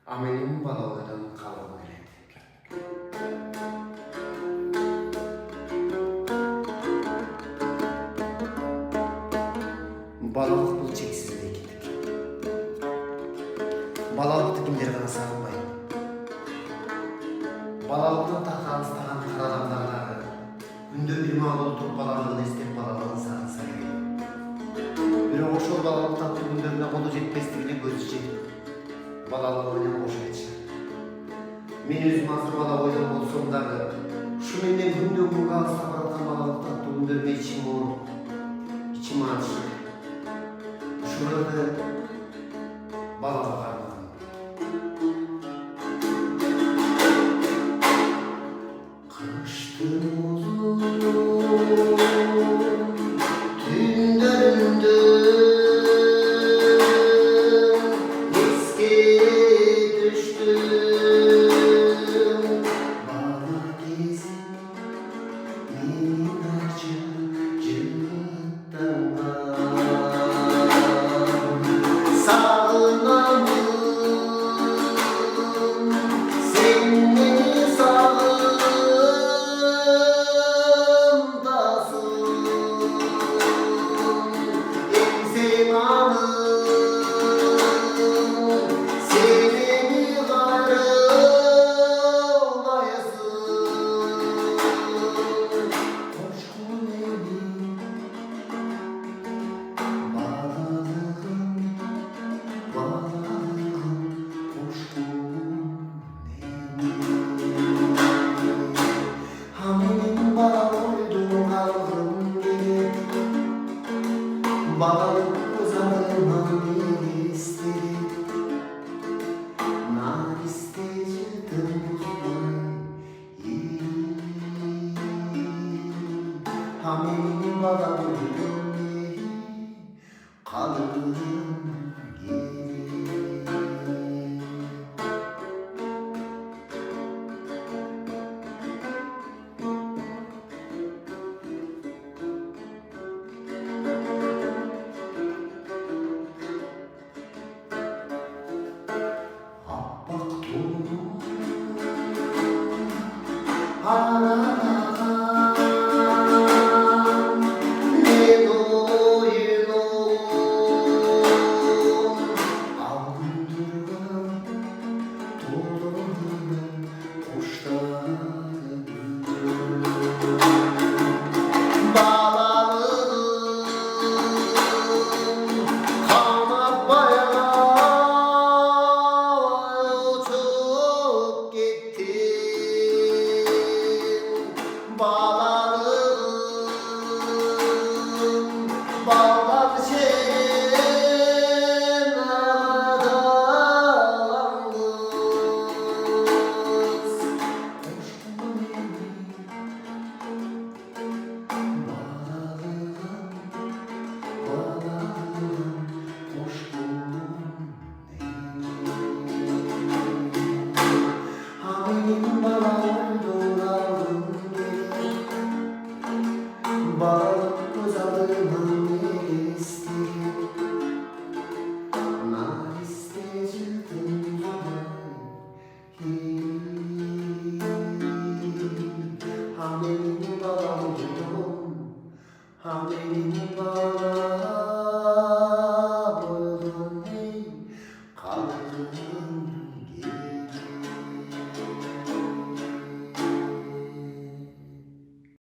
Amelim balağıyla kalıbı veredi. Balık bul çeksizliğe gittik. Balalıkta kimleri bana sarılmayın. Balalıktan tahtağınız tahan karadan dağları. Günde bir mal oturup balalığını istep balalığını sarılsa gerek. Bir hoşol balalık tatlı günlerine kolu jetmesi bile gözü jet. Balalığıyla boşa geçer. Men özüm hazır bala oydan olsam dağı. Şu menden günde gün kalsa baratan balalık tatlı günlerine içim oğur. İçim açır. Şurada balalık armağan. Kıştım uzun tünlerinde eski düştüm bana gezin minnacı cıvıttan sağlamım seni sağlamdasın en semanım seni karılayasın coşkun evim bağlılığım Hamelim bana koyduğun kalbim gibi Babalık uzadığım bir istedi Nar isteyirdim Hamelim bana koyduğun kalbim gibi 내 노일로 avundurgan dolanır kuşlarım bağlanırım kanat bayağı uçup gittim bağlanırım bağlar Balık uzadığımın istedi Nar isteyirdim Hamelim bağladım Hamelim bağladım Kaldım